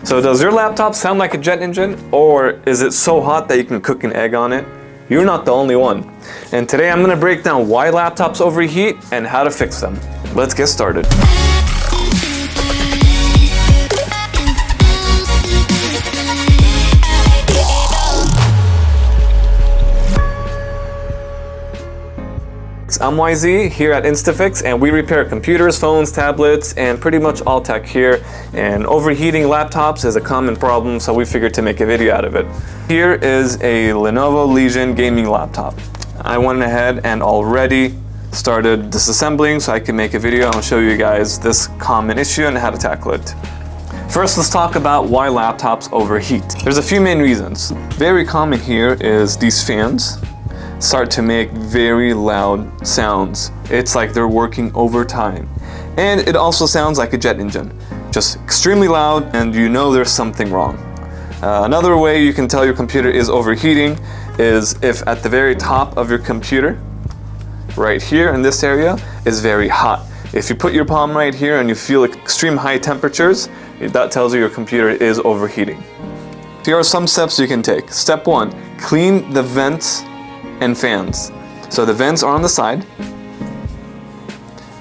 So does your laptop sound like a jet engine, or is it so hot that you can cook an egg on it? You're not the only one. And today I'm gonna break down why laptops overheat and how to fix them. Let's get started. I'm YZ here at InstaFix, and we repair computers, phones, tablets, and pretty much all tech here. And overheating laptops is a common problem, so we figured to make a video out of it. Here is a Lenovo Legion gaming laptop. I went ahead and already started disassembling so I can make a video and show you guys this common issue and how to tackle it. First, let's talk about why laptops overheat. There's a few main reasons. Very common here is these fans start to make very loud sounds. It's like they're working overtime. And it also sounds like a jet engine. Just extremely loud, and you know there's something wrong. Another way you can tell your computer is overheating is if at the very top of your computer, right here in this area, is very hot. If you put your palm right here and you feel extreme high temperatures, that tells you your computer is overheating. Here are some steps you can take. Step 1, clean the vents and fans. So the vents are on the side,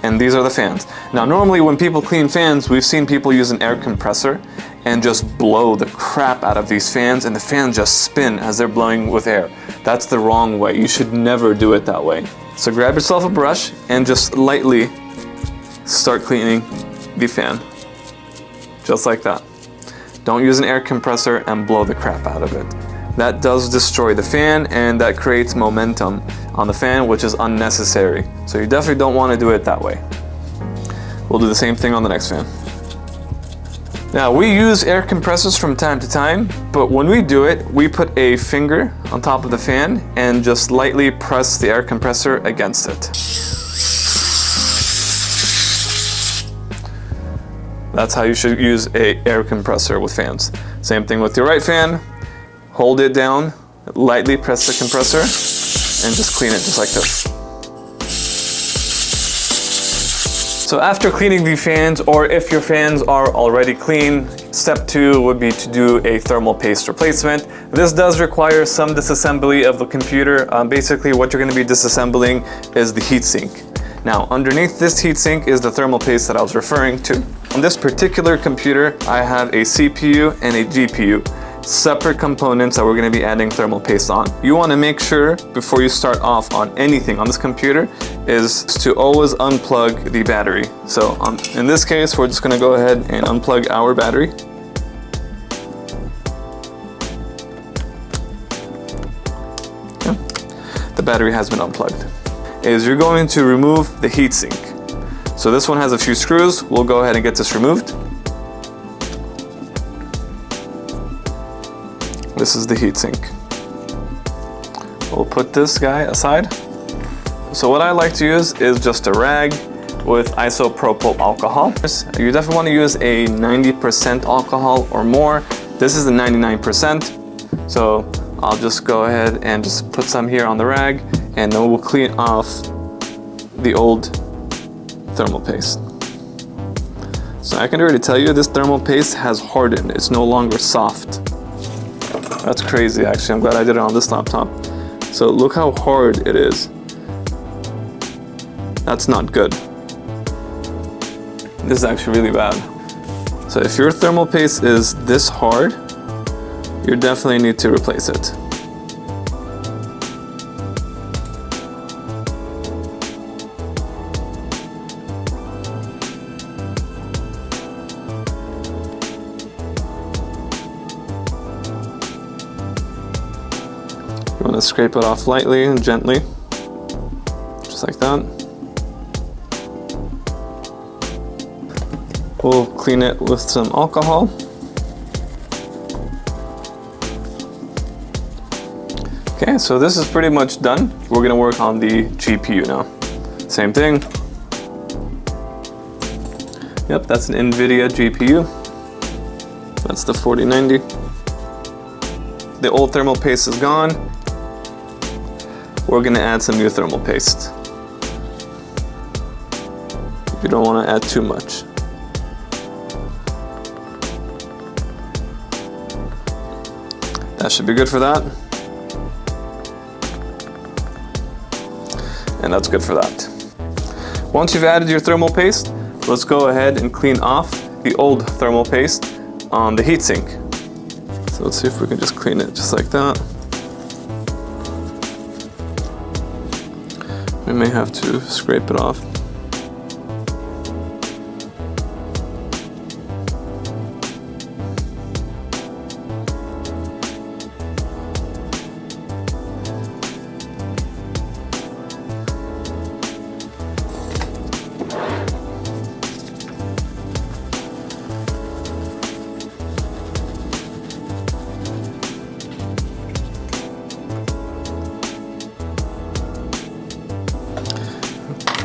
and these are the fans. Now normally when people clean fans, we've seen people use an air compressor and just blow the crap out of these fans, and the fans just spin as they're blowing with air. That's the wrong way. You should never do it that way. So grab yourself a brush and just lightly start cleaning the fan. Just like that. Don't use an air compressor and blow the crap out of it. That does destroy the fan, and that creates momentum on the fan, which is unnecessary. So you definitely don't want to do it that way. We'll do the same thing on the next fan. Now, we use air compressors from time to time, but when we do it, we put a finger on top of the fan and just lightly press the air compressor against it. That's how you should use an air compressor with fans. Same thing with your right fan. Hold it down, lightly press the compressor, and just clean it just like this. So after cleaning the fans, or if your fans are already clean, step 2 would be to do a thermal paste replacement. This does require some disassembly of the computer. Basically what you're going to be disassembling is the heatsink. Now underneath this heatsink is the thermal paste that I was referring to. On this particular computer, I have a CPU and a GPU. Separate components that we're going to be adding thermal paste on. You want to make sure before you start off on anything on this computer is to always unplug the battery. So in this case, we're just going to go ahead and unplug our battery. Okay. The battery has been unplugged. You're going to remove the heatsink. So this one has a few screws. We'll go ahead and get this removed. This is the heatsink. We'll put this guy aside. So what I like to use is just a rag with isopropyl alcohol. You definitely want to use a 90% alcohol or more. This is a 99%. So I'll just go ahead and just put some here on the rag, and then we'll clean off the old thermal paste. So I can already tell you this thermal paste has hardened. It's no longer soft. That's crazy, actually. I'm glad I did it on this laptop. So look how hard it is. That's not good. This is actually really bad. So if your thermal paste is this hard, you definitely need to replace it. You want to scrape it off lightly and gently, just like that. We'll clean it with some alcohol. Okay, so this is pretty much done. We're going to work on the GPU now. Same thing. Yep, that's an NVIDIA GPU. That's the 4090. The old thermal paste is gone. We're going to add some new thermal paste. You don't want to add too much. That should be good for that. And that's good for that. Once you've added your thermal paste, let's go ahead and clean off the old thermal paste on the heatsink. So let's see if we can just clean it just like that. We may have to scrape it off.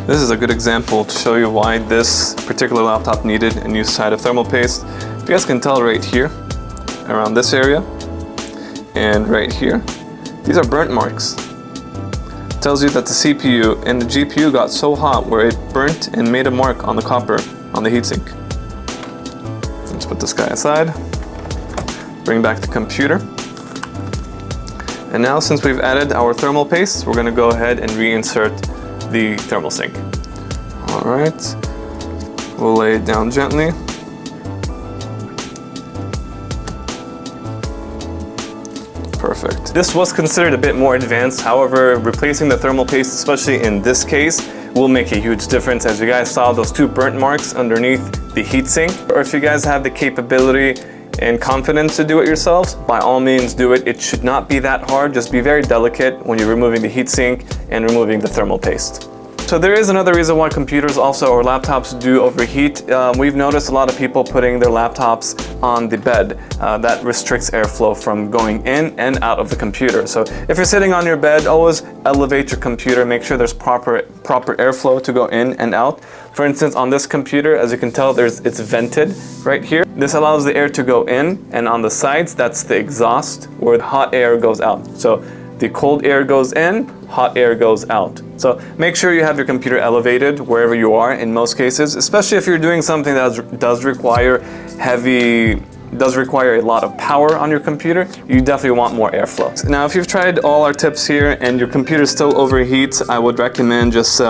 This is a good example to show you why this particular laptop needed a new side of thermal paste. You guys can tell right here, around this area, and right here, these are burnt marks. It tells you that the CPU and the GPU got so hot where it burnt and made a mark on the copper on the heatsink. Let's put this guy aside, bring back the computer. And now since we've added our thermal paste, we're gonna go ahead and reinsert the thermal sink. All right, we'll lay it down gently. Perfect. This was considered a bit more advanced. However, replacing the thermal paste, especially in this case, will make a huge difference. As you guys saw, those two burnt marks underneath the heatsink. Or if you guys have the capability and confidence to do it yourselves, by all means do it. It should not be that hard. Just be very delicate when you're removing the heatsink and removing the thermal paste. So there is another reason why computers also, or laptops, do overheat. We've noticed a lot of people putting their laptops on the bed. That restricts airflow from going in and out of the computer. So if you're sitting on your bed, always elevate your computer. Make sure there's proper airflow to go in and out. For instance, on this computer, as you can tell, it's vented right here. This allows the air to go in, and on the sides, that's the exhaust where the hot air goes out. So the cold air goes in, hot air goes out. So make sure you have your computer elevated wherever you are in most cases, especially if you're doing something that does require a lot of power on your computer. You definitely want more airflow. Now, if you've tried all our tips here and your computer still overheats, I would recommend just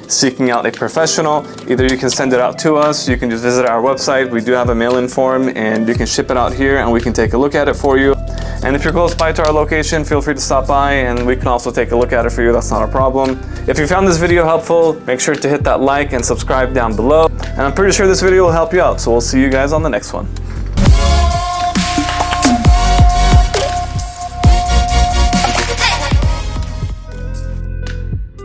seeking out a professional. Either you can send it out to us, you can just visit our website. We do have a mail-in form and you can ship it out here and we can take a look at it for you. And if you're close by to our location, feel free to stop by and we can also take a look at it for you. That's not a problem. If you found this video helpful, make sure to hit that like and subscribe down below. And I'm pretty sure this video will help you out. So we'll see you guys on the next one.